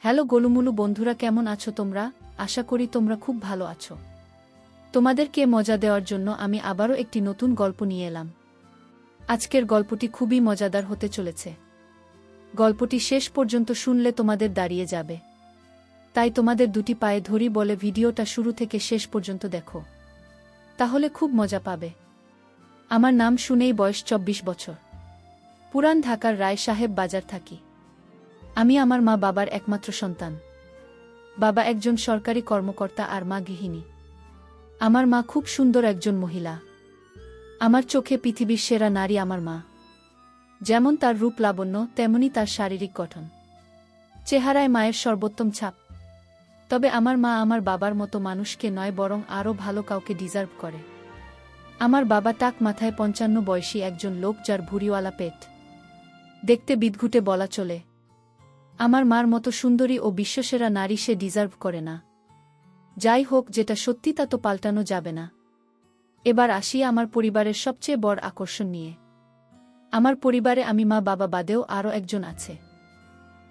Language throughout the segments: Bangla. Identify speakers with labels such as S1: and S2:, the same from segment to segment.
S1: হ্যালো গোলুমুলু বন্ধুরা, কেমন আছো তোমরা? আশা করি তোমরা খুব ভালো আছো। তোমাদেরকে মজা দেওয়ার জন্য আমি আবারও একটি নতুন গল্প নিয়ে এলাম। আজকের গল্পটি খুবই মজাদার হতে চলেছে। গল্পটি শেষ পর্যন্ত শুনলে তোমাদের দাঁড়িয়ে যাবে, তাই তোমাদের দুটি পায়ে ধরি বলে ভিডিওটা শুরু থেকে শেষ পর্যন্ত দেখো, তাহলে খুব মজা পাবে। আমার নাম শুনেই বয়স 24 বছর। পুরান ঢাকার রায় সাহেব বাজার থাকি। আমি আমার মা বাবার একমাত্র সন্তান। বাবা একজন সরকারি কর্মকর্তা আর মা গৃহিণী। আমার মা খুব সুন্দর একজন মহিলা। আমার চোখে পৃথিবীর সেরা নারী আমার মা। যেমন তার রূপ লাবণ্য, তেমনি তার শারীরিক গঠন। চেহারায় মায়ের সর্বোত্তম ছাপ। তবে আমার মা আমার বাবার মতো মানুষকে নয়, বরং আরও ভালো কাউকে ডিজার্ভ করে। আমার বাবা টাক মাথায় 55 বয়সী একজন লোক, যার ভুঁড়িওয়ালা পেট। দেখতে বিদঘুটে বলা চলে। আমার মার মতো সুন্দরী ও বিশ্বসেরা নারী সে ডিজার্ভ করে না। যাই হোক, যেটা সত্যি তা তো পাল্টানো যাবে না। এবার আসি আমার পরিবারের সবচেয়ে বড় আকর্ষণ নিয়ে। আমার পরিবারে আমি মা বাবা বাদেও আরও একজন আছে,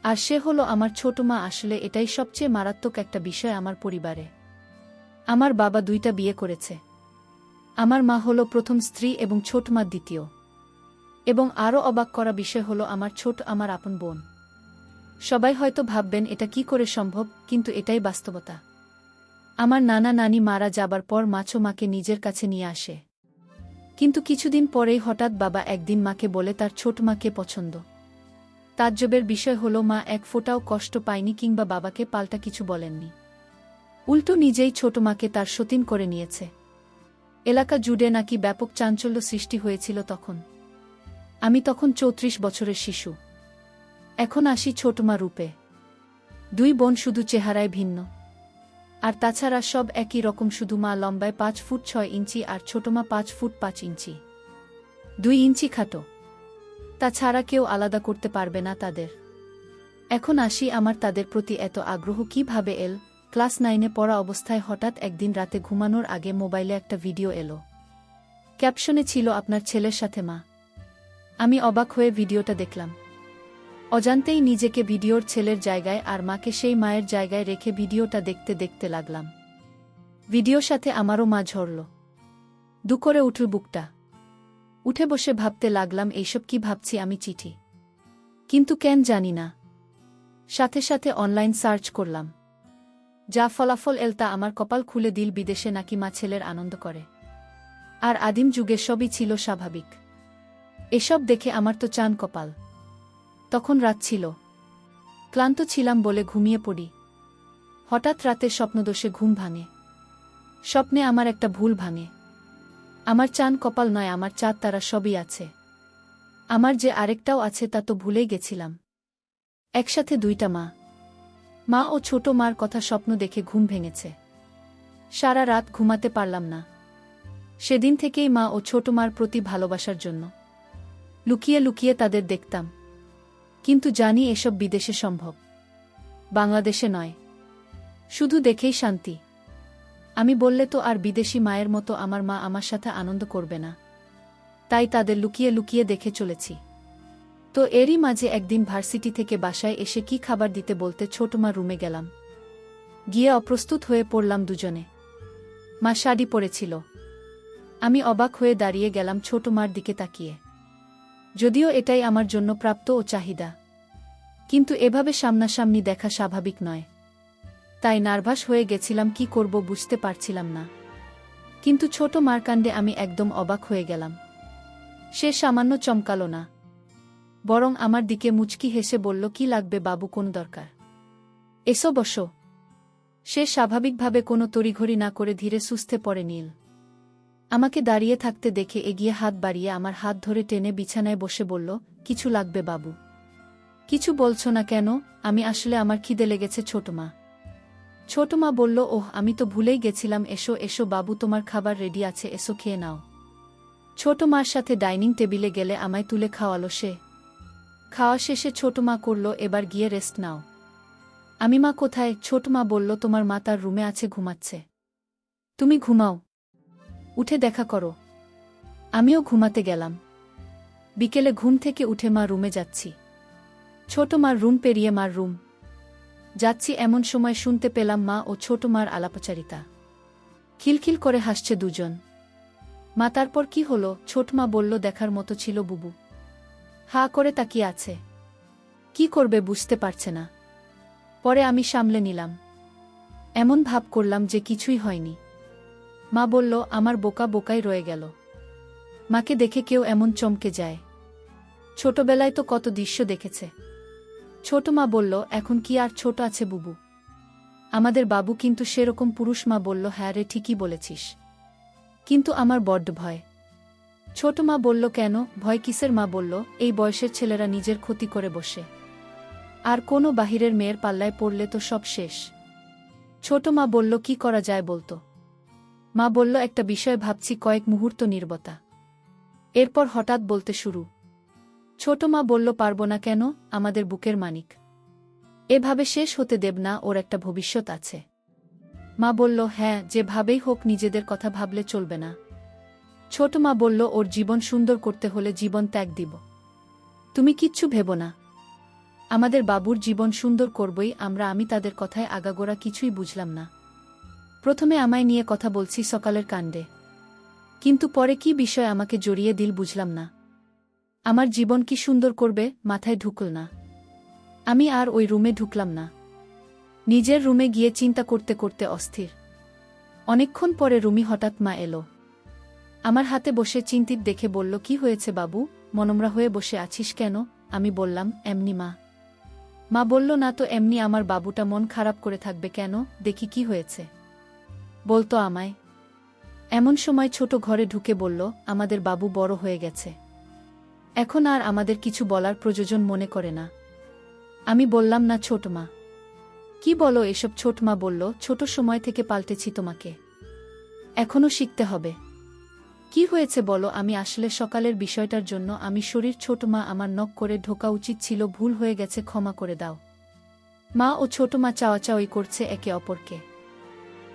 S1: আর সে হলো আমার ছোট মা। আসলে এটাই সবচেয়ে মারাত্মক একটা বিষয় আমার পরিবারে। আমার বাবা 2টা বিয়ে করেছে। আমার মা হলো প্রথম স্ত্রী এবং ছোট মা দ্বিতীয়। এবং আরও অবাক করা বিষয় হলো আমার আপন বোন। সবাই হয়তো ভাববেন এটা কি করে সম্ভব, কিন্তু এটাই বাস্তবতা। আমার নানা নানি মারা যাবার পর মাকে নিজের কাছে নিয়ে আসে। কিন্তু কিছুদিন পরেই হঠাৎ বাবা একদিন মাকে বলে তার ছোট মাকে পছন্দ। তাজ্জবের বিষয় হলো মা এক ফোঁটাও কষ্ট পায়নি কিংবা বাবাকে পাল্টা কিছু বলেননি। উল্টো নিজেই ছোট মাকে তার সতীন করে নিয়েছে। এলাকা জুড়ে নাকি ব্যাপক চাঞ্চল্য সৃষ্টি হয়েছিল তখন। আমি তখন 34 বছরের শিশু। এখন আসি ছোট মা রূপে। 2 বোন শুধু চেহারায় ভিন্ন, আর তাছাড়া সব একই রকম। শুধু মা লম্বায় 5 ফুট 6 ইঞ্চি আর ছোট মা 5 ফুট 5 ইঞ্চি, 2 ইঞ্চি খাটো। তাছাড়া কেউ আলাদা করতে পারবে না তাদের। এখন আসি আমার তাদের প্রতি এত আগ্রহ কিভাবে এল। ক্লাস 9-এ পড়া অবস্থায় হঠাৎ একদিন রাতে ঘুমানোর আগে মোবাইলে একটা ভিডিও এলো। ক্যাপশনে ছিল আপনার ছেলের সাথে মা। আমি অবাক হয়ে ভিডিওটা দেখলাম। অজান্তেই নিজেকে ভিডিওর ছেলের জায়গায় আর মাকে সেই মায়ের জায়গায় রেখে ভিডিওটা দেখতে দেখতে লাগলাম। ভিডিওর সাথে আমারও মা ঝরল। দু করে উঠল বুকটা। উঠে বসে ভাবতে লাগলাম, এইসব কি ভাবছি আমি? চিঠি। কিন্তু কেন জানি না। সাথে সাথে অনলাইন সার্চ করলাম। যা ফলাফল এল তা আমার কপাল খুলে দিল। বিদেশে নাকি মা ছেলের আনন্দ করে, আর আদিম যুগে সবই ছিল স্বাভাবিক। এসব দেখে আমার তো চান কপাল। তখন রাত ছিল। ক্লান্ত ছিলাম বলে ঘুমিয়ে পড়ি। হঠাৎ রাতে স্বপ্নদোষে ঘুম ভাঙে। স্বপ্নে আমার একটা ভুল ভাঙে। আমার চান কপাল নয়, আমার চাঁদ তারা সবই আছে। আমার যে আরেকটাও আছে তা তো ভুলেই গেছিলাম। একসাথে 2টা মা। মা ও ছোট মার কথা স্বপ্ন দেখে ঘুম ভেঙেছে। সারা রাত ঘুমাতে পারলাম না। সেদিন থেকেই মা ও ছোট মার প্রতি ভালোবাসার জন্য লুকিয়ে লুকিয়ে তাদের দেখতাম। কিন্তু জানি এসব বিদেশে সম্ভব, বাংলাদেশে নয়। শুধু দেখেই শান্তি। আমি বললে তো আর বিদেশি মায়ের মতো আমার মা আমার সাথে আনন্দ করবে না, তাই তাদের লুকিয়ে লুকিয়ে দেখে চলেছি। তো এরই মাঝে একদিন ভার্সিটি থেকে বাসায় এসে কি খাবার দিতে বলতে ছোট মা রুমে গেলাম। গিয়ে অপ্রস্তুত হয়ে পড়লাম দুজনে। মা শাড়ি পরেছিল। আমি অবাক হয়ে দাঁড়িয়ে গেলাম ছোট মার দিকে তাকিয়ে। যদিও এটাই আমার জন্য প্রাপ্ত ও চাহিদা, কিন্তু এভাবে সামনাসামনি দেখা স্বাভাবিক নয়। তাই নার্ভাস হয়ে গেছিলাম, কি করব বুঝতে পারছিলাম না। কিন্তু ছোট মার কাণ্ডে আমি একদম অবাক হয়ে গেলাম। সে সামান্য চমকালো না, বরং আমার দিকে মুচকি হেসে বলল, কি লাগবে বাবু, কোন দরকার? এসো বসো। সে স্বাভাবিকভাবে কোনো তড়িঘড়ি না করে ধীরে সুস্থে পড়ে নিল। আমাকে দাঁড়িয়ে থাকতে দেখে এগিয়ে হাত বাড়িয়ে আমার হাত ধরে টেনে বিছানায় বসে বলল, কিছু লাগবে বাবু? কিছু বলছো না কেন? আমি আসলে আমার খিদে লেগেছে ছোট মা। ছোট মা বলল, ওহ আমি তো ভুলেই গেছিলাম। এসো এসো বাবু, তোমার খাবার রেডি আছে, এসো খেয়ে নাও। ছোট মার সাথে ডাইনিং টেবিলে গেলে আমায় তুলে খাওয়ালো সে। খাওয়া শেষে ছোট মা করল, এবার গিয়ে রেস্ট নাও। আমি, মা কোথায়? ছোট মা বলল, তোমার মা তার রুমে আছে, ঘুমাচ্ছে। তুমি ঘুমাও, উঠে দেখা করো। আমিও ঘুমাতে গেলাম। বিকেলে ঘুম থেকে উঠে মা রুমে যাচ্ছি। ছোট মার রুম পেরিয়ে মার রুম। যাচ্ছি এমন সময় শুনতে পেলাম মা ও ছোট মার আলাপচারিতা। খিলখিল করে হাসছে দুজন। মা তারপর কি হলো? ছোট মা বলল, দেখার মতো ছিল বুবু। হা করে তাকিয়ে আছে, কি করবে বুঝতে পারছে না। পরে আমি সামলে নিলাম, এমন ভাব করলাম যে কিছুই হয়নি। মা বলল, আমার বোকা বোকাই রয়ে গেল। মাকে দেখে কেউ এমন চমকে যায়? ছোটবেলায় তো কত দৃশ্য দেখেছে। ছোট মা বলল, এখন কি আর ছোট আছে বুবু? আমাদের বাবু কিন্তু সেরকম পুরুষ। মা বলল, হ্যাঁ রে, ঠিকই বলেছিস, কিন্তু আমার বড্ড ভয়। ছোট মা বলল, কেন ভয় কিসের? মা বলল, এই বয়সের ছেলেরা নিজের ক্ষতি করে বসে, আর কোনো বাহিরের মেয়ের পাল্লায় পড়লে তো সব শেষ। ছোট মা বলল, কি করা যায় বলতো? মা বলল, একটা বিষয় ভাবছি। কয়েক মুহূর্ত নীরবতা। এরপর হঠাৎ বলতে শুরু। ছোট মা বলল, পারব না কেন? আমাদের বুকের মানিক, এভাবে শেষ হতে দেব না, ওর একটা ভবিষ্যৎ আছে। মা বলল, হ্যাঁ, যেভাবেই হোক নিজেদের কথা ভাবলে চলবে না। ছোট মা বলল, ওর জীবন সুন্দর করতে হলে জীবন ত্যাগ দিব। তুমি কিচ্ছু ভেবো না, আমাদের বাবুর জীবন সুন্দর করবই আমরা। আমি তাদের কথায় আগাগোড়া কিছুই বুঝলাম না। প্রথমে আমায় নিয়ে কথা বলছি সকালের কাণ্ডে, কিন্তু পরে কি বিষয় আমাকে জড়িয়ে দিল বুঝলাম না। আমার জীবন কি সুন্দর করবে মাথায় ঢুকল না। আমি আর ওই রুমে ঢুকলাম না। নিজের রুমে গিয়ে চিন্তা করতে করতে অস্থির। অনেকক্ষণ পরে রুমি হঠাৎ মা এলো। আমার হাতে বসে চিন্তিত দেখে বলল, কি হয়েছে বাবু, মনমরা হয়ে বসে আছিস কেন? আমি বললাম, এমনি মা। মা বলল, না তো এমনি। আমার বাবুটা মন খারাপ করে থাকবে কেন? দেখি কি হয়েছে, বলতো আমায়। এমন সময় ছোট ঘরে ঢুকে বলল, আমাদের বাবু বড় হয়ে গেছে, এখন আর আমাদের কিছু বলার প্রয়োজন মনে করে না। আমি বললাম, না ছোট মা, কি বলো এসব? ছোট মা বলল, ছোট সময় থেকে পাল্টেছি তোমাকে, এখনও শিখতে হবে। কি হয়েছে বলো? আমি আসলে সকালের বিষয়টার জন্য আমি শরীর। ছোট মা, আমার নক করে ঢোকা উচিত ছিল, ভুল হয়ে গেছে, ক্ষমা করে দাও। মা ও ছোট মা চাওয়াচাওয়ি করছে একে অপরকে।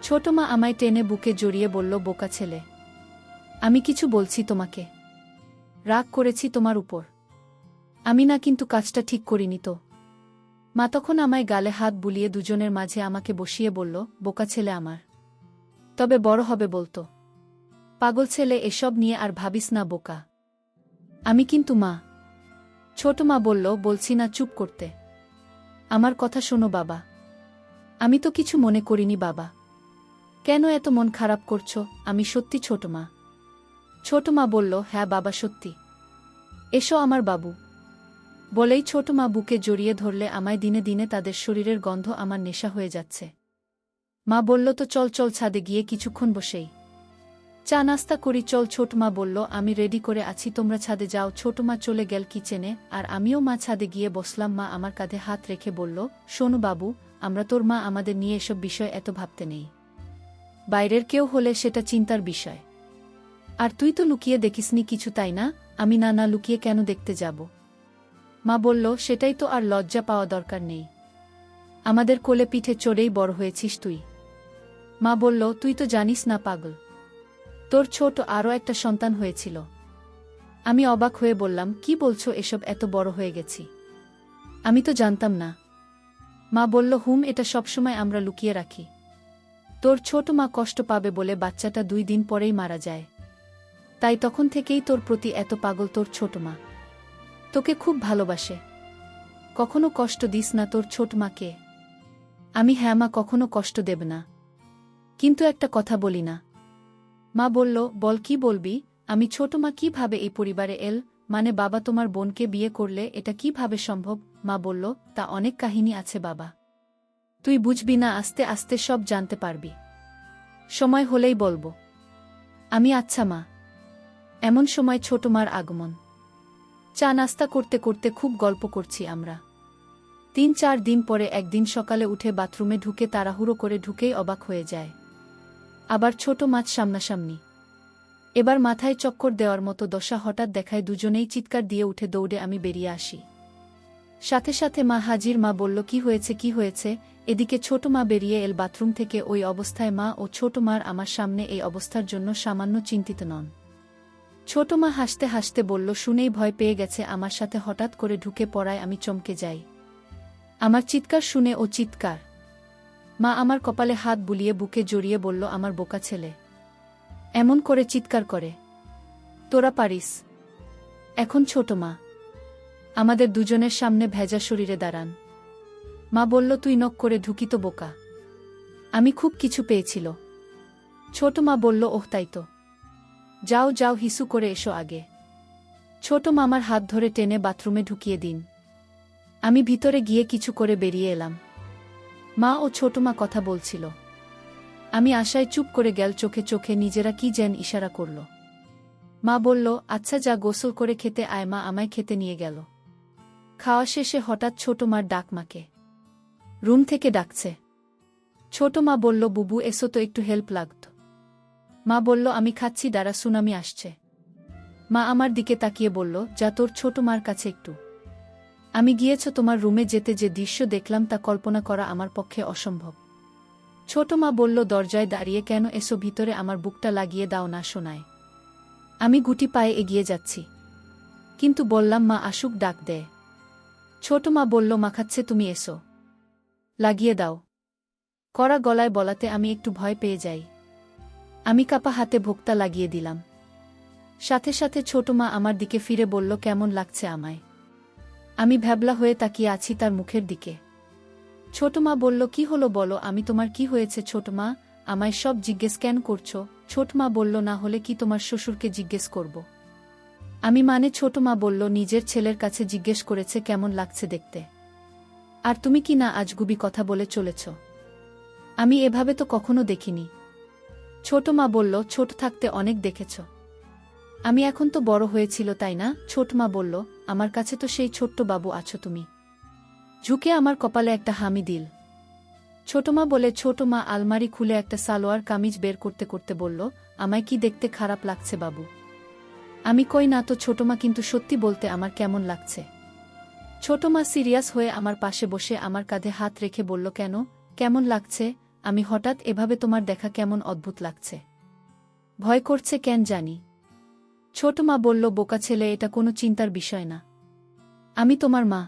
S1: ছোট মা আমায় টেনে বুকে জড়িয়ে বলল, বোকা ছেলে, আমি কিছু বলছি তোমাকে? রাগ করেছি তোমার উপর? আমি না, কিন্তু কাজটা ঠিক করিনি তো। মা তখন আমায় গালে হাত বুলিয়ে দুজনের মাঝে আমাকে বসিয়ে বলল, বোকা ছেলে আমার, তবে বড় হবে বলতো। পাগল ছেলে, এসব নিয়ে আর ভাবিস না বোকা। আমি কিন্তু মা। ছোট মা বলল, বলছি না চুপ করতে। আমার কথা শোনো বাবা। আমি তো কিছু মনে করিনি বাবা, কেন এত মন খারাপ করছো? আমি সত্যি ছোট মা। ছোট মা বলল, হ্যাঁ বাবা সত্যি, এসো আমার বাবু। বলেই ছোট মা বুকে জড়িয়ে ধরলে আমায়। দিনে দিনে তাদের শরীরের গন্ধ আমার নেশা হয়ে যাচ্ছে। মা বলল, তো চল চল ছাদে গিয়ে কিছুক্ষণ বসেই চা নাস্তা করি, চল। ছোট মা বলল, আমি রেডি করে আছি, তোমরা ছাদে যাও। ছোট মা চলে গেল কিচেনে, আর আমিও মা ছাদে গিয়ে বসলাম। মা আমার কাঁধে হাত রেখে বলল, শোনো বাবু, আমরা তোর মা, আমাদের নিয়ে এসব বিষয় এত ভাবতে নেই। বাইরের কেউ হলে সেটা চিন্তার বিষয়। আর তুই তো লুকিয়ে দেখিসনি কিছু, তাই না? আমি, না না, লুকিয়ে কেন দেখতে যাব? মা বলল, সেটাই তো, আর লজ্জা পাওয়া দরকার নেই। আমাদের কোলে পিঠে চড়েই বড় হয়েছিস তুই। মা বলল, তুই তো জানিস না পাগল, তোর ছোট আরও একটা সন্তান হয়েছিল। আমি অবাক হয়ে বললাম, কি বলছো এসব? এত বড় হয়ে গেছি, আমি তো জানতাম না। মা বলল, এটা সবসময় আমরা লুকিয়ে রাখি। তোর ছোট মা কষ্ট পাবে বলে বাচ্চাটা 2 দিন পরেই মারা যায়, তাই তখন থেকেই তোর প্রতি এত পাগল। তোর ছোট মা তোকে খুব ভালোবাসে, কখনো কষ্ট দিস না তোর ছোট মাকে। আমি, হ্যাঁ মা, কখনো কষ্ট দেব না, কিন্তু একটা কথা বলি না। মা বলল, বল, কি বলবি? আমি, ছোট মা কিভাবে এই পরিবারে এল? মানে বাবা তোমার বোনকে বিয়ে করলে এটা কিভাবে সম্ভব? মা বলল, তা অনেক কাহিনী আছে বাবা, তুই বুঝবি না, আস্তে আস্তে সব জানতে পারবি, সময় হলেই বলবো। আমি, আচ্ছা মা। এমন সময় ছোট মার আগমন। চা নাস্তা করতে করতে খুব গল্প করছি আমরা। 3-4 দিন পরে একদিন সকালে উঠে বাথরুমে ঢুকে তাড়াহুড়ো করে ঢুকেই অবাক হয়ে যায়, আবার ছোট মাছ সামনাসামনি। এবার মাথায় চক্কর দেওয়ার মতো দশা হঠাৎ দেখায়, দুজনেই চিৎকার দিয়ে উঠে দৌড়ে আমি বেরিয়ে আসি। সাথে সাথে মা হাজির। মা বলল, কি হয়েছে কি হয়েছে? এদিকে ছোট মা বেরিয়ে এল বাথরুম থেকে। ওই অবস্থায় মা ও ছোট মার আমার সামনে। এই অবস্থার জন্য সামান্য চিন্তিত নন। ছোট মা হাসতে হাসতে বলল, শুনেই ভয় পেয়ে গেছে আমার সাথে হঠাৎ করে ঢুকে পড়ায় আমি চমকে যাই। আমার চিৎকার শুনে ও চিৎকার। মা আমার কপালে হাত বুলিয়ে বুকে জড়িয়ে বলল, আমার বোকা ছেলে এমন করে চিৎকার করে, তোরা পারিস। এখন ছোট মা আমাদের দুজনের সামনে ভেজা শরীরে দাঁড়ান। মা বলল, তুই নক করে ঢুকিত বোকা, আমি খুব কিছু পেয়েছিল। ছোট মা বলল, ওহ তাই তো, যাও যাও হিসু করে এসো আগে। ছোট মামার হাত ধরে টেনে বাথরুমে ঢুকিয়ে দিন। আমি ভিতরে গিয়ে কিছু করে বেরিয়ে এলাম। মা ও ছোট মা কথা বলছিল। আমি আশায় চুপ করে গেল, চোখে চোখে নিজেরা কি যেন ইশারা করল। মা বলল, আচ্ছা যা গোসল করে খেতে আয়। মা আমায় খেতে নিয়ে গেল। খাওয়া শেষে হঠাৎ ছোট মার ডাক, মাকে রুম থেকে ডাকছে। ছোট মা বলল, বুবু এসো তো, একটু হেল্প লাগত। মা বলল, আমি খাচ্ছি, দাঁড়া, সুনামি আসছে। মা আমার দিকে তাকিয়ে বলল, যা তোর ছোট মার কাছে একটু। আমি গিয়েছ তোমার রুমে যেতে যে দৃশ্য দেখলাম তা কল্পনা করা আমার পক্ষে অসম্ভব। ছোট মা বলল, দরজায় দাঁড়িয়ে কেন, এসো ভিতরে, আমার বুকটা লাগিয়ে দাও না শোনায়। আমি গুটি পায়ে এগিয়ে যাচ্ছি, কিন্তু বললাম, মা আসুক, ডাক দেয়। ছোট মা বলল, মাখাচ্ছে, তুমি এসো, লাগিয়ে দাও। কড়া গলায় বলাতে আমি একটু ভয় পেয়ে যাই। আমি কাপা হাতে ভোক্তা লাগিয়ে দিলাম। সাথে সাথে ছোট মা আমার দিকে ফিরে বলল, কেমন লাগছে আমায়? আমি ভ্যাবলা হয়ে তাকিয়ে আছি তার মুখের দিকে। ছোট মা বলল, কি হলো বলো, আমি তোমার কি হয়েছে ছোট মা, আমায় সব জিজ্ঞেস কেন করছো? ছোট মা বলল, না হলে কি তোমার শ্বশুরকে জিজ্ঞেস করব? আমি মানে ছোট মা বলল, নিজের ছেলের কাছে জিজ্ঞেস করেছে কেমন লাগছে দেখতে। আর তুমি কি না আজগুবি কথা বলে চলেছ? আমি এভাবে তো কখনো দেখিনি। ছোট মা বলল, ছোট থাকতে অনেক দেখেছ, আমি এখন তো বড় হয়েছিল তাই না? ছোট মা বলল, আমার কাছে তো সেই ছোট্ট বাবু আছো তুমি। ঝুঁকে আমার কপালে একটা হামি দিল। ছোট মা বলে, ছোট মা আলমারি খুলে একটা সালোয়ার কামিজ বের করতে করতে বলল, আমায় কি দেখতে খারাপ লাগছে বাবু? আমি কই না তো ছোট মা, কিন্তু সত্যি বলতে আমার কেমন লাগছে। ছোট মা সিরিয়াস হয়ে আমার পাশে বসে আমার কাঁধে হাত রেখে বলল, কেন কেমন লাগছে? আমি হঠাৎ এভাবে তোমার দেখা কেমন অদ্ভুত লাগছে। ভয় করছে কেন জানি। ছোট মা বলল, বোকা ছেলে, এটা কোনো চিন্তার বিষয় না। আমি তোমার মা।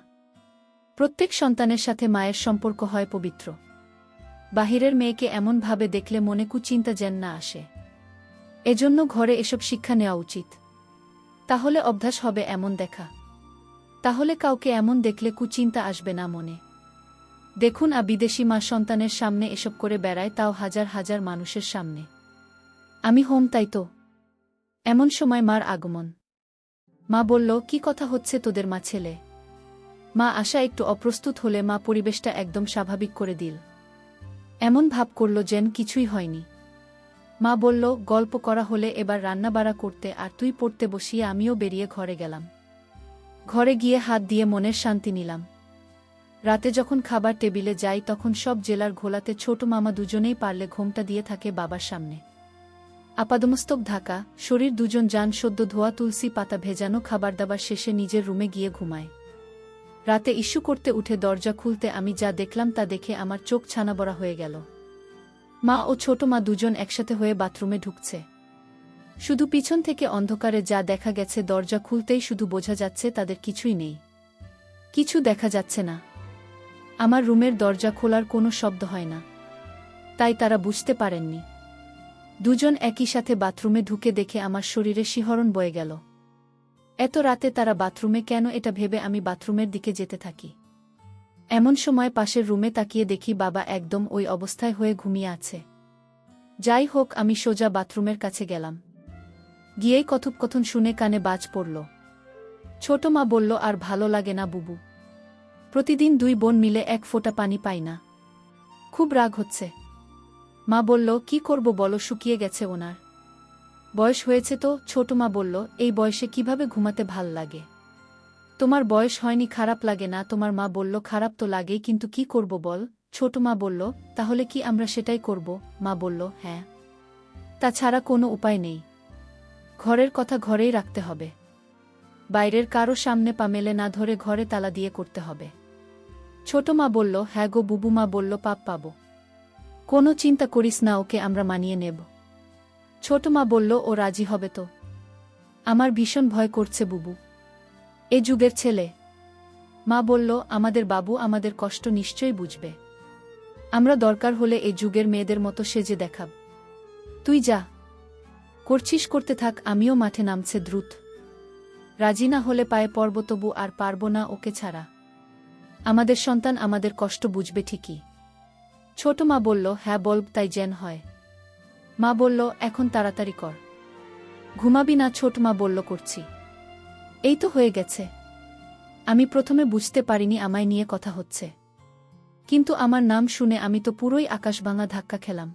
S1: প্রত্যেক সন্তানের সাথে মায়ের সম্পর্ক হয় পবিত্র। বাহিরের মেয়েকে এমনভাবে দেখলে মনে কুচিন্তা যেন না আসে। এজন্য ঘরে এসব শিক্ষা নেওয়া উচিত। তাহলে অভ্যাস হবে এমন দেখা। তাহলে কাউকে এমন দেখলে কুচিন্তা আসবে না মনে। দেখুন বিদেশি মা সন্তানের সামনে এসব করে বেড়ায়, তাও হাজার হাজার মানুষের সামনে। আমি হোম তাই তো। এমন সময় মার আগমন। মা বলল, কি কথা হচ্ছে তোদের মা ছেলে? মা আশা একটু অপ্রস্তুত হলে মা পরিবেশটা একদম স্বাভাবিক করে দিল। এমন ভাব করল যেন কিছুই হয়নি। মা বলল, গল্প করা হলে এবার রান্নাবাড়া করতে, আর তুই পড়তে বসিয়ে আমিও বেরিয়ে ঘরে গেলাম। ঘরে গিয়ে হাত দিয়ে মনের শান্তি নিলাম। রাতে যখন খাবার টেবিলে যাই তখন সব জেলার ঘোলাতে ছোট মামা দুজনেই পারলে ঘোমটা দিয়ে থাকে বাবার সামনে। আপাদমস্তক ঢাকা, শরীর দুজন যান সদ্য ধোয়া, তুলসী পাতা ভেজানো, খাবার দাবার শেষে নিজের রুমে গিয়ে ঘুমায়। রাতে ইস্যু করতে উঠে দরজা খুলতে আমি যা দেখলাম তা দেখে আমার চোখ ছানাবড়া হয়ে গেল। মা ও ছোট মা দুজন একসাথে হয়ে বাথরুমে ঢুকছে। শুধু পিছন থেকে অন্ধকারে যা দেখা গেছে, দরজা খুলতেই শুধু বোঝা যাচ্ছে তাদের কিছুই নেই, কিছু দেখা যাচ্ছে না। আমার রুমের দরজা খোলার কোনো শব্দ হয় না, তাই তারা বুঝতে পারেননি। দুজন একই সাথে বাথরুমে ঢুকে দেখে আমার শরীরে শিহরণ বয়ে গেল। এত রাতে তারা বাথরুমে কেন, এটা ভেবে আমি বাথরুমের দিকে যেতে থাকি। এমন সময় পাশের রুমে তাকিয়ে দেখি বাবা একদম ওই অবস্থায় হয়ে ঘুমিয়ে আছে। যাই হোক, আমি সোজা বাথরুমের কাছে গেলাম। গিয়েই কথোপকথন শুনে কানে বাজ পড়ল। ছোট মা বলল, আর ভালো লাগে না বুবু, প্রতিদিন দুই বোন মিলে এক ফোঁটা পানি পাই না, খুব রাগ হচ্ছে। মা বলল, কি করব বলো, শুকিয়ে গেছে ওনার। বয়স হয়েছে তো। ছোট মা বলল, এই বয়সে কিভাবে ঘুমাতে ভাল লাগে? তোমার বয়স হয়নি, খারাপ লাগে না? তোমার মা বলল, খারাপ তো লাগেই, কিন্তু কি করব বল? ছোট মা বলল, তাহলে কি আমরা সেটাই করব? মা বলল, হ্যাঁ, তাছাড়া কোনো উপায় নেই। ঘরের কথা ঘরেই রাখতে হবে, বাইরের কারো সামনে পা মেলে না ধরে ঘরে তালা দিয়ে করতে হবে। ছোট মা বলল, হ্যাঁ গো বুবু। মা বলল, পাপ পাবো, কোনো চিন্তা করিস না, ওকে আমরা মানিয়ে নেব। ছোট মা বলল, ও রাজি হবে তো? আমার ভীষণ ভয় করছে বুবু, এ যুগের ছেলে। মা বলল, আমাদের বাবু আমাদের কষ্ট নিশ্চয়ই বুঝবে। আমরা দরকার হলে এই যুগের মেয়েদের মতো সেজে দেখাব। তুই যা করছিস করতে থাক, আমিও মাঠে নামছে দ্রুত। রাজি না হলে পায়ে পড়ব, তবু আর পারব না ওকে ছাড়া। আমাদের সন্তান আমাদের কষ্ট বুঝবে ঠিকই। ছোট মা বলল, হ্যাঁ বলব, তাই যেন হয়। মা বলল, এখন তাড়াতাড়ি কর। ঘুমাবি না? ছোট মা বলল, করছি। এই তো হয়ে গেছে। আমি প্রথমে বুঝতে পারিনি আমায় নিয়ে কথা হচ্ছে, কিন্তু আমার নাম শুনে আমি তো পুরোই আকাশভাঙা ধাক্কা খেলাম।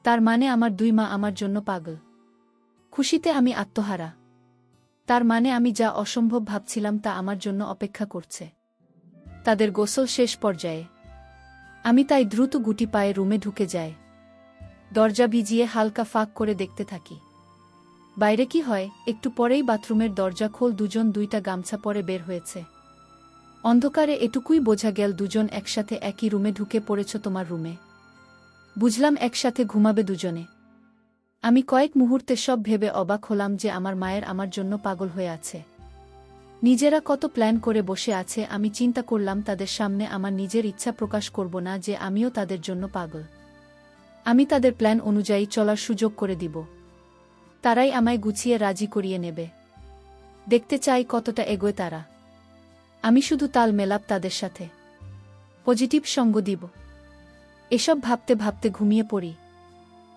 S1: তার মানে আমার দুই মা আমার জন্য পাগল। খুশিতে আমি আত্মহারা। তার মানে আমি যা অসম্ভব ভাবছিলাম তা আমার জন্য অপেক্ষা করছে। তাদের গোসল শেষ পর্যায়ে। আমি তাই দ্রুত গুটি পায়ে রুমে ঢুকে যাই। দরজা ভিজিয়ে হালকা ফাঁক করে দেখতে থাকি বাইরে কি হয়। একটু পরেই বাথরুমের দরজা খোল, দুজন দুইটা গামছা পরে বের হয়েছে। অন্ধকারে এটুকুই বোঝা গেল দুজন একসাথে একই রুমে ঢুকে পড়েছ তোমার রুমে। বুঝলাম একসাথে ঘুমাবে দুজনে। আমি কয়েক মুহূর্তে সব ভেবে অবাক হলাম যে আমার মায়ের আমার জন্য পাগল হয়ে আছে। নিজেরা কত প্ল্যান করে বসে আছে। আমি চিন্তা করলাম তাদের সামনে আমার নিজের ইচ্ছা প্রকাশ করব না যে আমিও তাদের জন্য পাগল। আমি তাদের প্ল্যান অনুযায়ী চলার সুযোগ করে দিব। তারাই আমায় গুছিয়ে রাজি করিয়ে নেবে। দেখতে চাই কতটা এগোয় তারা। আমি শুধু তাল মেলাপ তাদের সাথে, পজিটিভ সঙ্গ দিব। এসব ভাবতে ভাবতে ঘুমিয়ে পড়ি।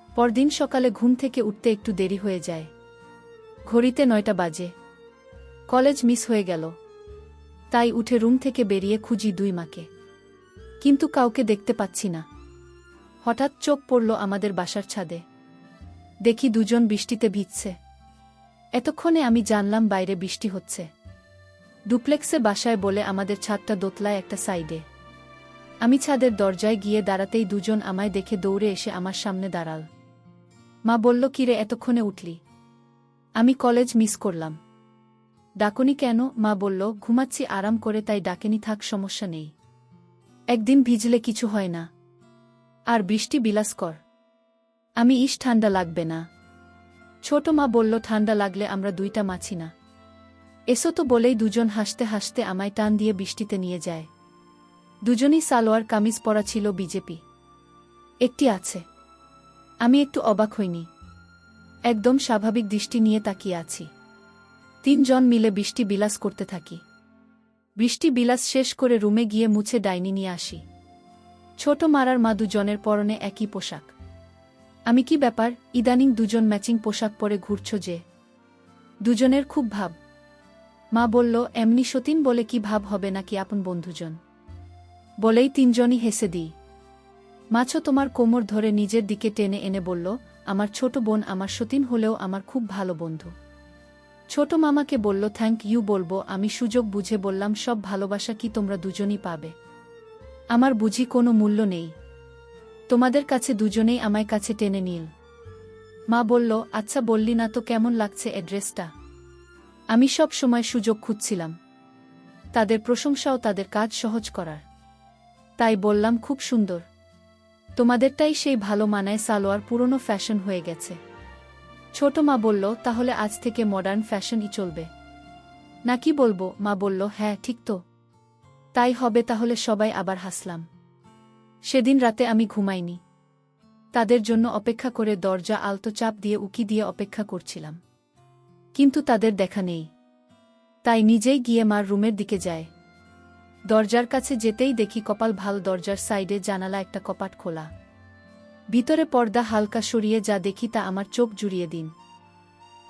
S1: পরদিন সকালে ঘুম থেকে উঠতে একটু দেরি হয়ে যায়। ঘড়িতে 9টা বাজে। কলেজ মিস হয়ে গেল। তাই উঠে রুম থেকে বেরিয়ে খুঁজি দুই মাকে, কিন্তু কাউকে দেখতে পাচ্ছি না। হঠাৎ চোখ পড়ল আমাদের বাসার ছাদে। দেখি দুজন বৃষ্টিতে ভিজছে। এতক্ষণে আমি জানলাম বাইরে বৃষ্টি হচ্ছে। ডুপ্লেক্সে বাসায় বলে আমাদের ছাদটা দোতলায় একটা সাইডে। আমি ছাদের দরজায় গিয়ে দাঁড়াতেই দুজন আমায় দেখে দৌড়ে এসে আমার সামনে দাঁড়াল। মা বলল, কিরে এতক্ষণে উঠলি? আমি কলেজ মিস করলাম। ডাকনি কেন? মা বলল, ঘুমাচ্ছি আরাম করে, তাই ডাকেনি। থাক, সমস্যা নেই। একদিন ভিজলে কিছু হয় না। আর বৃষ্টি বিলাস কর। আমি ঠান্ডা লাগবে না। ছোট মা বলল, ঠান্ডা লাগলে আমরা দুইটা মাছি না। এসো তো বলেই দুজন হাসতে হাসতে আমায় টান দিয়ে বৃষ্টিতে নিয়ে যায়। দুজনই সালোয়ার কামিজ পরা ছিল। বিজেপি একটি আছে। আমি একটু অবাক হইনি। একদম স্বাভাবিক দৃষ্টি নিয়ে তাকিয়ে আছি। তিনজন মিলে বৃষ্টি বিলাস করতে থাকি। বৃষ্টি বিলাস শেষ করে রুমে গিয়ে মুছে ডাইনি নিয়ে আসি। ছোট মারার মা দুজনের পরনে একই পোশাক। আমি, কি ব্যাপার, ইদানিং দুজন ম্যাচিং পোশাক পরে ঘুরছ যে? দুজনের খুব ভাব। মা বলল, এমনি সতীন বলে কি ভাব হবে নাকি আপন বন্ধুজন? বলেই তিনজনই হেসে দিই। মাছো তোমার কোমর ধরে নিজের দিকে টেনে এনে বলল, আমার ছোট বোন, আমার সতীন হলেও আমার খুব ভালো বন্ধু। ছোট মামাকে বলল, থ্যাংক ইউ বলবো। আমি সুযোগ বুঝে বললাম, সব ভালোবাসা কি তোমরা দুজনই পাবে? আমার বুঝি কোনো মূল্য নেই? তোমাদের কাছে দুজনেই আমায় কাছে টেনে নিল। মা বলল, আচ্ছা বললি না তো কেমন লাগছে অ্যাড্রেসটা? আমি সব সময় সুযোগ খুঁজছিলাম, তাদের প্রশংসাও তাদের কাজ সহজ করার। তাই বললাম, খুব সুন্দর। তোমাদেরটাই সেই ভালো মানায়, সালোয়ার পুরনো ফ্যাশন হয়ে গেছে। ছোট মা বলল, তাহলে আজ থেকে মডার্ন ফ্যাশনই চলবে নাকি বলবো? মা বলল, হ্যাঁ ঠিক তো, তাই হবে তাহলে। সবাই আবার হাসলাম। সেদিন রাতে আমি ঘুমাইনি। তাদের জন্য অপেক্ষা করে দরজা আলতো চাপ দিয়ে উকি দিয়ে অপেক্ষা করছিলাম, কিন্তু তাদের দেখা নেই। তাই নিজেই গিয়ে মার রুমের দিকে যায়। দরজার কাছে যেতেই দেখি কপাল ভাল, দরজার সাইডে জানালা একটা কপাট খোলা। ভিতরে পর্দা হালকা সরিয়ে যা দেখি তা আমার চোখ জুড়িয়ে দিন।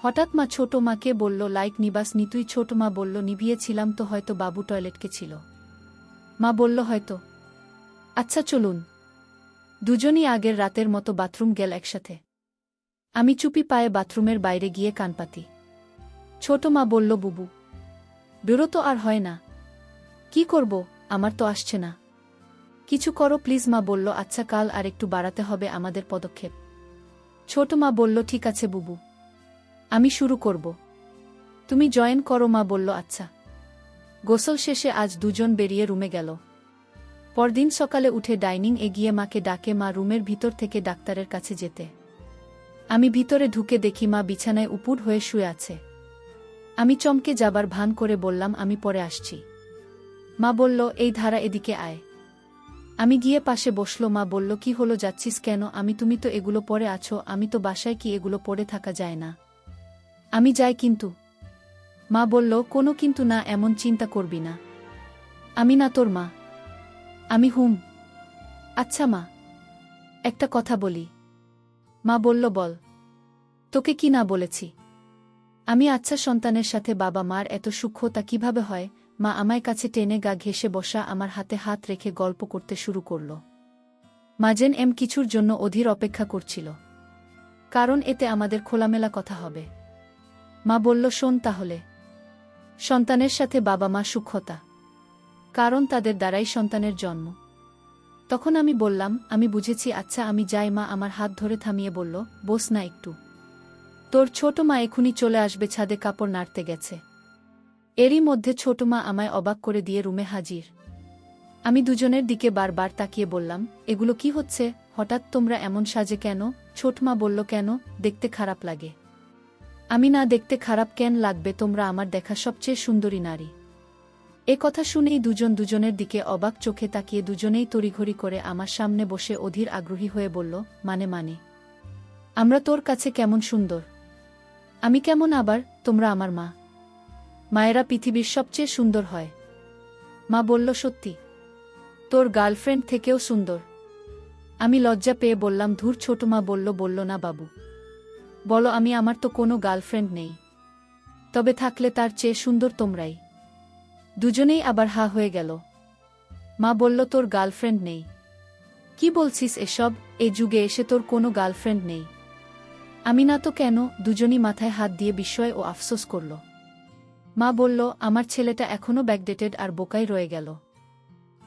S1: হঠাৎ মা ছোট মাকে বলল, লাইট নিবাস নি তুই? ছোট মা বলল, নিভিয়েছিলাম তো, হয়তো বাবু টয়লেটকে ছিল। মা বলল, হয়তো। আচ্ছা চলুন। দুজনই আগের রাতের মতো বাথরুম গেল একসাথে। আমি চুপি পায়ে বাথরুমের বাইরে গিয়ে কান পাতি। ছোট মা বলল, বুবু বেরো তো, আর হয় না। কি করব, আমার তো আসছে না। কিছু করো প্লিজ। মা বলল, আচ্ছা কাল আর একটু বাড়াতে হবে আমাদের পদক্ষেপ। ছোট মা বলল, ঠিক আছে বুবু, আমি শুরু করব, তুমি জয়েন করো। মা বলল, আচ্ছা। গোসল শেষে আজ দুজন বেরিয়ে রুমে গেল। পরদিন সকালে উঠে ডাইনিং এ গিয়ে মাকে ডাকে মা রুমের ভিতর থেকে ডাক্তারের কাছে যেতে। আমি ভিতরে ঢুকে দেখি মা বিছানায় উপুড় হয়ে শুয়ে আছে। আমি চমকে যাবার ভান করে বললাম, আমি পরে আসছি। মা বলল, এই ধারা, এদিকে আয়। আমি গিয়ে পাশে বসলো। মা বলল, কি হলো, যাচ্ছিস কেন? তুমি তো এগুলো পরে আছো। আমি তো বাসায়, কি এগুলো পরে থাকা যায় না? আমি যাই কিন্তু। মা বলল, কোনো কিন্তু না, এমন চিন্তা করবি না। আমি না তোর মা। আমি হুম। আচ্ছা মা, একটা কথা বলি। মা বলল, বল। তোকে কি না বলেছি? আমি আচ্ছা, সন্তানের সাথে বাবা মার এত সূক্ষ্মতা কিভাবে হয়? মা আমায় কাছে টেনে গা ঘেঁষে বসা আমার হাতে হাত রেখে গল্প করতে শুরু করল। মাজেন কিছুর জন্য অধীর অপেক্ষা করছিল, কারণ এতে আমাদের খোলামেলা কথা হবে। মা বলল, শোন তাহলে। সন্তানের সাথে বাবা মা সূক্ষ্মতা, কারণ তাদের দ্বারাই সন্তানের জন্ম। তখন আমি বললাম, আমি বুঝেছি, আচ্ছা আমি যাই। মা আমার হাত ধরে থামিয়ে বলল, বস না একটু। তোর ছোট মা এখুনি চলে আসবে, ছাদে কাপড় নাড়তে গেছে। এরই মধ্যে ছোট মা আমায় অবাক করে দিয়ে রুমে হাজির। আমি দুজনের দিকে বারবার তাকিয়ে বললাম, এগুলো কি হচ্ছে? হঠাৎ তোমরা এমন সাজে কেন? ছোট মা বলল, কেন, দেখতে খারাপ লাগে? আমি না, দেখতে খারাপ কেন লাগবে? তোমরা আমার দেখা সবচেয়ে সুন্দরী নারী। এ কথা শুনেই দুজন দুজনের দিকে অবাক চোখে তাকিয়ে দুজনেই তড়িঘড়ি করে আমার সামনে বসে অধীর আগ্রহী হয়ে বলল, মানে আমরা তোর কাছে কেমন সুন্দর? আমি কেমন আবার? তোমরা আমার মা। মায়েরা পৃথিবীর সবচেয়ে সুন্দর হয়। মা বলল, সত্যি? তোর গার্লফ্রেন্ড থেকেও সুন্দর? আমি লজ্জা পেয়ে বললাম, ধুর। ছোট মা বলল না বাবু, বলো আমার তো কোনো গার্লফ্রেন্ড নেই। তবে থাকলে তার চেয়ে সুন্দর তোমরাই। দুজনেই আবার হা হয়ে গেল। মা বলল, তোর গার্লফ্রেন্ড নেই? কি বলছিস এসব? এ যুগে এসে তোর কোনো গার্লফ্রেন্ড নেই? আমি না তো কেন? দুজনই মাথায় হাত দিয়ে বিস্ময় ও আফসোস করল। মা বলল, আমার ছেলেটা এখনো ব্যাকডেটেড আর বোকাই রয়ে গেল।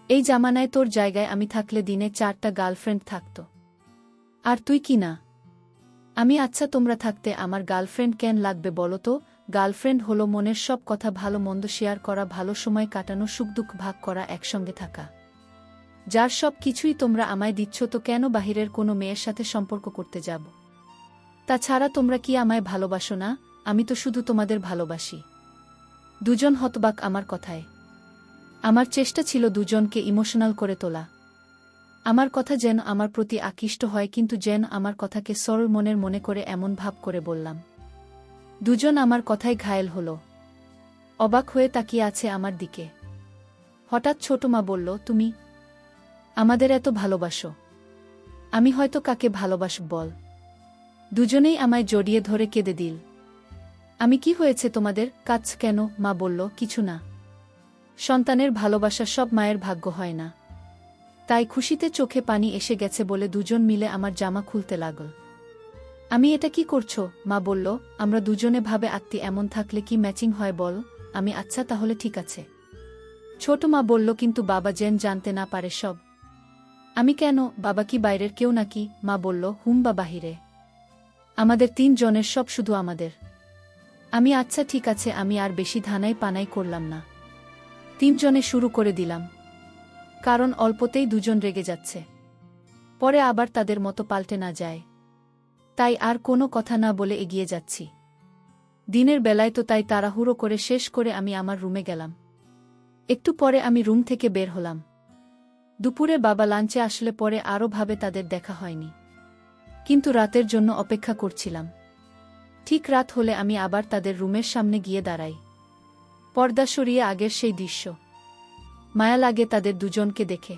S1: এই জামানায় তোর জায়গায় আমি থাকলে দিনে 4টা গার্লফ্রেন্ড থাকত। আর তুই কি না? আমি আচ্ছা, তোমরা থাকতে আমার গার্লফ্রেন্ড কেন লাগবে বলো তো? গার্লফ্রেন্ড হলো মনের সব কথা ভালো মন্দ শেয়ার করা, ভালো সময় কাটানো, সুখ দুঃখ ভাগ করা, একসঙ্গে থাকা। যার সব কিছুই তোমরা আমায় দিচ্ছ, তো কেন বাহিরের কোনো মেয়ের সাথে সম্পর্ক করতে যাব? তাছাড়া তোমরা কি আমায় ভালোবাসো না? আমি তো শুধু তোমাদের ভালোবাসি। দুজন হতবাক আমার কথায়। আমার চেষ্টা ছিল দুজনকে ইমোশনাল করে তোলা। আমার কথা যেন আমার প্রতি আকৃষ্ট হয়, কিন্তু যেন আমার কথাকে সরল মনের মনে করে এমন ভাব করে বললাম। দুজন আমার কথায় ঘায়েল হল, অবাক হয়ে তাকিয়ে আছে আমার দিকে। হঠাৎ ছোট মা বলল, তুমি আমাদের এত ভালোবাসো? আমি হয়তো কাকে ভালোবাসব বল? দুজনেই আমায় জড়িয়ে ধরে কেঁদে দিল। আমি, কি হয়েছে তোমাদের? কাঁদছ কেন? মা বলল, কিছু না। সন্তানের ভালোবাসা সব মায়ের ভাগ্য হয় না, তাই খুশিতে চোখে পানি এসে গেছে বলে দুজন মিলে আমার জামা খুলতে লাগল। আমি, এটা কি করছো? মা বলল, আমরা দুজনে ভাবে আত্মী, এমন থাকলে কি ম্যাচিং হয় বল? আমি, আচ্ছা তাহলে ঠিক আছে। ছোট মা বলল, কিন্তু বাবা যেন জানতে না পারে সব। আমি, কেন? বাবা কি বাইরের কেউ নাকি? মা বলল, হুম, বা বাহিরে। আমাদের 3 জনের সব, শুধু আমাদের। আমি, আচ্ছা ঠিক আছে। আমি আর বেশি ধানাই পানাই করলাম না। 3 জনে শুরু করে দিলাম, কারণ অল্পতেই দুজন রেগে যাচ্ছে, পরে আবার তাদের মতো পাল্টে না যায়। তাই আর কোনো কথা না বলে এগিয়ে যাচ্ছি। দিনের বেলায় তো তাই তাড়াহুড়ো করে শেষ করে আমি আমার রুমে গেলাম। একটু পরে আমি রুম থেকে বের হলাম। দুপুরে বাবা লাঞ্চে আসলে পরে আরও ভাবে তাদের দেখা হয়নি, কিন্তু রাতের জন্য অপেক্ষা করছিলাম। ঠিক রাত হলে আমি আবার তাদের রুমের সামনে গিয়ে দাঁড়াই। পর্দা সরিয়ে আগের সেই দৃশ্য। মায়া লাগে তাদের দুজনকে দেখে।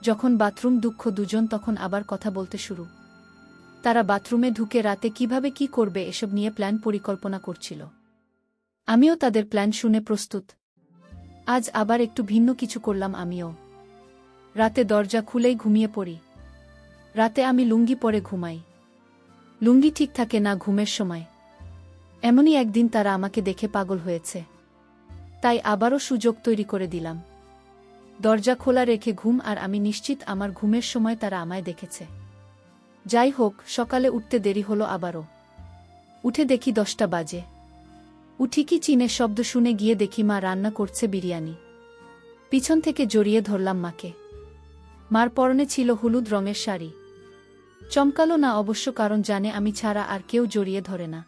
S1: যখন বাথরুম দুঃখ দুজন, তখন আবার কথা বলতে শুরু। তারা বাথরুমে ঢুকে রাতে কিভাবে কি করবে এসব নিয়ে প্ল্যান পরিকল্পনা করছিল। আমিও তাদের প্ল্যান শুনে প্রস্তুত। আজ আবার একটু ভিন্ন কিছু করলাম আমিও। রাতে দরজা খুলেই ঘুমিয়ে পড়ি। রাতে আমি লুঙ্গি পরে ঘুমাই। লুঙ্গি ঠিক থাকে না ঘুমের সময়। এমনই একদিন তারা আমাকে দেখে পাগল হয়েছে, তাই আবারও সুযোগ তৈরি করে দিলাম। দরজা খোলা রেখে ঘুম, আর আমি নিশ্চিত আমার ঘুমের সময় তারা আমায় দেখেছে। যাই হোক, সকালে উঠতে দেরি হলো আবারও। উঠে দেখি 10টা বাজে। উঠি কি চিনে শব্দ শুনে গিয়ে দেখি মা রান্না করছে বিরিয়ানি। পিছন থেকে জড়িয়ে ধরলাম মাকে। মার পরনে ছিল হলুদ রঙের শাড়ি। চমকালো না অবশ্য, কারণ জানে আমি ছাড়া আর কেউ জড়িয়ে ধরে না।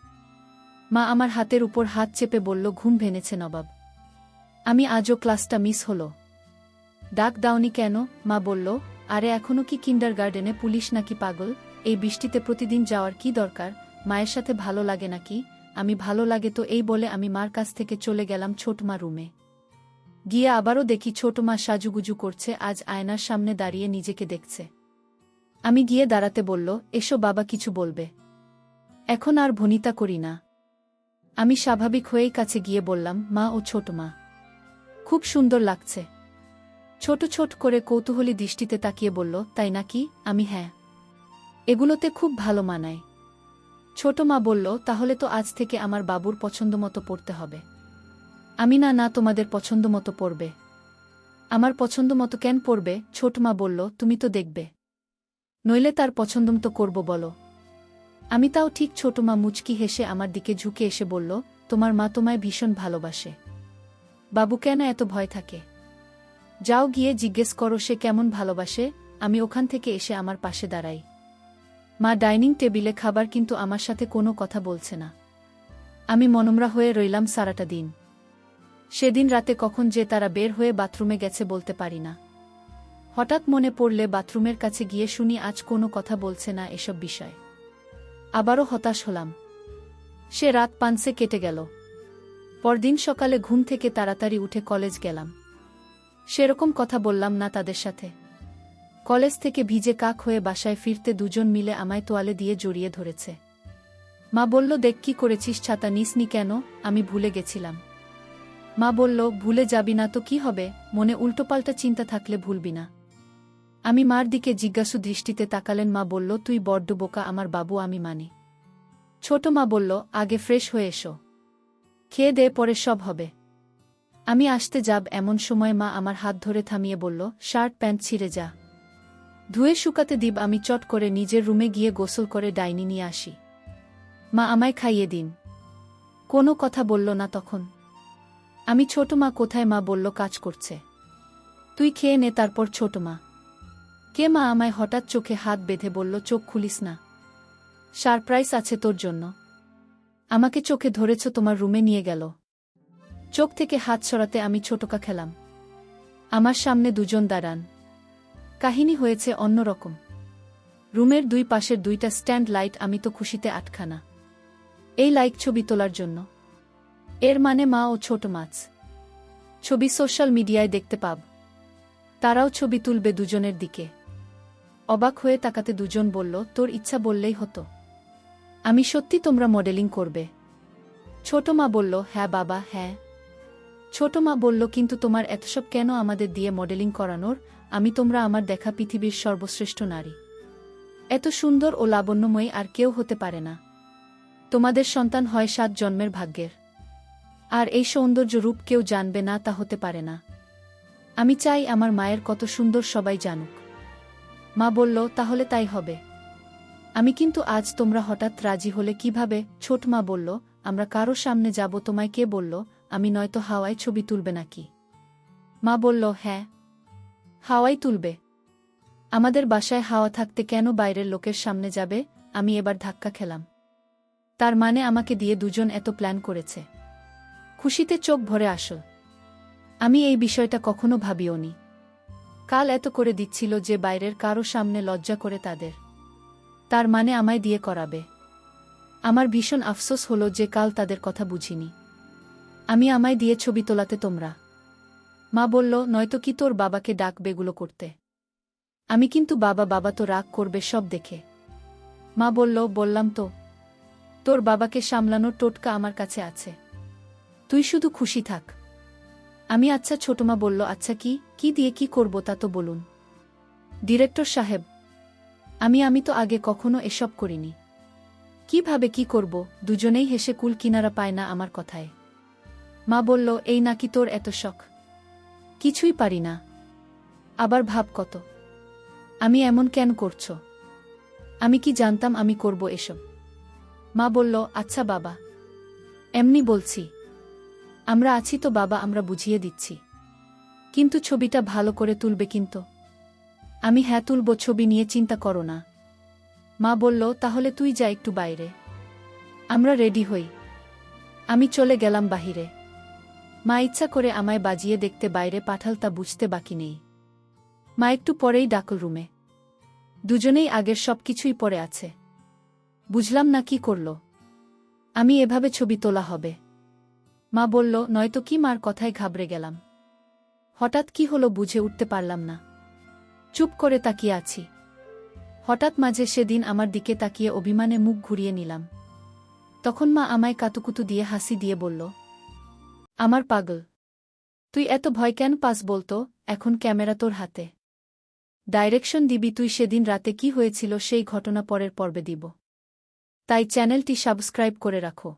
S1: মা আমার হাতের উপর হাত চেপে বলল, ঘুম ভেঙেছে নবাব? আমি আজও ক্লাসটা মিস হলো। ডাক দাওনি কেন? মা বলল, আরে এখনো কি কিন্ডারগার্ডেনে পুলিশ নাকি পাগল? এই বৃষ্টিতে প্রতিদিন যাওয়ার কি দরকার? মায়ের সাথে ভালো লাগে নাকি? আমি ভালো লাগে তো এই বলে আমি মার কাছ থেকে চলে গেলাম ছোট মা রুমে। গিয়ে আবারও দেখি ছোট মা সাজুগুজু করছে, আজ আয়নার সামনে দাঁড়িয়ে নিজেকে দেখছে। আমি গিয়ে দাঁড়াতে বলল, এসো বাবা কিছু বলবে। এখন আর ভনিতা করি না। আমি স্বাভাবিক হয়েই কাছে গিয়ে বললাম, মা ও ছোট মা, খুব সুন্দর লাগছে। ছোট ছোট করে কৌতূহলী দৃষ্টিতে তাকিয়ে বলল, তাই নাকি? আমি হ্যাঁ, এগুলোতে খুব ভালো মানায়। ছোট মা বলল, তাহলে তো আজ থেকে আমার বাবুর পছন্দমতো পড়তে হবে। আমি না না তোমাদের পছন্দমতো পড়বে। আমার পছন্দমতো কেন পড়বে? ছোট মা বলল, তুমি তো দেখবে, নইলে তার পছন্দমতো করব বলো। আমি তাও ঠিক। ছোট মা মুচকি হেসে আমার দিকে ঝুঁকে এসে বলল, তোমার মা তোমায় ভীষণ ভালোবাসে। বাবু কেন এত ভয় থাকে? যাও গিয়ে জিজ্ঞেস করো সে কেমন ভালোবাসে। আমি ওখান থেকে এসে আমার পাশে দাঁড়াই। মা ডাইনিং টেবিলে খাবার, কিন্তু আমার সাথে কোনো কথা বলছে না। আমি মনমরা হয়ে রইলাম সারাটা দিন। সেদিন রাতে কখন যে তারা বের হয়ে বাথরুমে গেছে বলতে পারি না। হঠাৎ মনে পড়লে বাথরুমের কাছে গিয়ে শুনি আজ কোনো কথা বলছে না এসব বিষয়। আবারও হতাশ হলাম। সে রাত পান্সে কেটে গেল। পরদিন সকালে ঘুম থেকে তাড়াতাড়ি উঠে কলেজ গেলাম। সেরকম কথা বললাম না তাদের সাথে। কলেজ থেকে ভিজে কাক হয়ে বাসায় ফিরতে দুজন মিলে আমায় তোয়ালে দিয়ে জড়িয়ে ধরেছে। মা বলল, দেখ কি করেছিস, ছাতা নিসনি কেন? আমি ভুলে গেছিলাম। মা বলল, ভুলে যাবি না তো কি হবে, মনে উল্টোপাল্টা চিন্তা থাকলে ভুলবি না। আমি মার দিকে জিজ্ঞাসু দৃষ্টিতে তাকালেন। মা বলল, তুই বড্ড বোকা আমার বাবু, আমি মানি। ছোট মা বলল, আগে ফ্রেশ হয়ে এসো, খেয়ে দে, পরে সব হবে। আমি আসতে যাব এমন সময় মা আমার হাত ধরে থামিয়ে বলল, শার্ট প্যান্ট ছিঁড়ে যা, ধুয়ে শুকাতে দিব। আমি চট করে নিজের রুমে গিয়ে গোসল করে ডাইনি নিয়ে আসি। মা আমায় খাইয়ে দিন। কোনো কথা বলল না তখন। আমি, ছোট মা কোথায়? মা বলল, কাজ করছে। তুই খেয়ে নে তারপর। ছোট মা, কে? মা আমায় হঠাৎ চোখে হাত বেঁধে বলল, চোখ খুলিস না, সারপ্রাইজ আছে তোর জন্য। আমাকে চোখে ধরেছ, তোমার রুমে নিয়ে গেল। চোখ থেকে হাত সরাতে আমি ছোটকা খেলাম। আমার সামনে দুজন দাঁড়ান। কাহিনী হয়েছে অন্যরকম। রুমের দুই পাশের দুইটা স্ট্যান্ড লাইট, আমি তো খুশিতে আটখানা। এই লাইক ছবি তোলার জন্য। এর মানে মা ও ছোট মাছ ছবি সোশ্যাল মিডিয়ায় দেখতে পাব। তারাও ছবি তুলবে দুজনের দিকে। অবাক হয়ে তাকাতে দুজন বলল, তোর ইচ্ছা বললেই হতো। আমি, সত্যি তোমরা মডেলিং করবে? ছোট মা বলল, হ্যাঁ বাবা হ্যাঁ। ছোট মা বলল, কিন্তু তোমার এতসব কেন আমাদের দিয়ে মডেলিং করানোর? আমি, তোমরা আমার দেখা পৃথিবীর সর্বশ্রেষ্ঠ নারী। এত সুন্দর ও লাবণ্যময়ী আর কেউ হতে পারে না। তোমাদের সন্তান হয় 7 জন্মের ভাগ্যের। আর এই সৌন্দর্য রূপ কেউ জানবে না, তা হতে পারে না। আমি চাই আমার মায়ের কত সুন্দর সবাই জানুক। মা বলল, তাহলে তাই হবে। আমি, কিন্তু আজ তোমরা হঠাৎ রাজি হলে কিভাবে? ছোট মা বলল, আমরা কারো সামনে যাব, তোমায় কে বলল? আমি, নয়তো হাওয়ায় ছবি তুলবে নাকি? মা বলল, হ্যাঁ, হাওয়াই তুলবে। আমাদের বাসায় হাওয়া থাকতে কেন বাইরের লোকের সামনে যাবে? আমি এবার ধাক্কা খেলাম। তার মানে আমাকে দিয়ে দুজন এত প্ল্যান করেছে। খুশিতে চোখ ভরে আসল। আমি এই বিষয়টা কখনো ভাবিওনি। কাল এত করে দিচ্ছিল যে বাইরের কারো সামনে লজ্জা করে তাদের। তার মানে আমায় দিয়ে করাবে। আমার ভীষণ আফসোস হলো যে কাল তাদের কথা বুঝিনি। আমি, আমায় দিয়ে ছবি তোলাতে তোমরা। মা বলল, নয়তো কি তোর বাবাকে ডাকবে এগুলো করতে? আমি, কিন্তু বাবা তো রাগ করবে সব দেখে। মা বলল, বললাম তো, তোর বাবাকে সামলানোর টোটকা আমার কাছে আছে। তুই শুধু খুশি থাক। আমি, আচ্ছা। ছোট মা বলল, আচ্ছা কি দিয়ে কি করব তা তো বলুন ডিরেক্টর সাহেব। আমি তো আগে কখনো এসব করিনি। কিভাবে কি করব? দুজনেই হেসে কুল কিনারা পায় না আমার কথায়। মা বলল, এই নাকি তোর এত শখ? কিছুই পারি না। আবার ভাব কত। আমি, এমন কেন করছো? আমি কি জানতাম আমি করব এসব? মা বলল, আচ্ছা বাবা, এমনি বলছি। আমরা আছি তো বাবা, আমরা বুঝিয়ে দিচ্ছি। কিন্তু ছবিটা ভালো করে তুলবে কিন্তু। আমি, হ্যাঁ তুলব, ছবি নিয়ে চিন্তা করো না। মা বলল, তাহলে তুই যা একটু বাইরে, আমরা রেডি হই। আমি চলে গেলাম বাহিরে। মা ইচ্ছা করে আমায় বাজিয়ে দেখতে বাইরে পাঠাল তা বুঝতে বাকি নেই। মা একটু পরেই ডাকল রুমে। দুজনেই আগের সব কিছুই পড়ে আছে। বুঝলাম না কি করল। আমি এভাবে ছবি তোলা হবে? মা বলল, নয়তো কি? মার কথায় ঘাবড়ে গেলাম। হঠাৎ কি হলো বুঝে উঠতে পারলাম না। চুপ করে তাকিয়ে আছি। হঠাৎ মাঝে সেদিন আমার দিকে তাকিয়ে অভিমানে মুখ ঘুরিয়ে নিলাম। তখন মা আমায় কাতুকুতু দিয়ে হাসি দিয়ে বলল, আমার পাগল, তুই এত ভয় কেন পাস বলতো? এখন ক্যামেরা তোর হাতে। ডাইরেকশন দিবি তুই। সেদিন রাতে কি হয়েছিল সেই ঘটনা পরের পর্বে দিব। তাই চ্যানেলটি সাবস্ক্রাইব করে রাখো।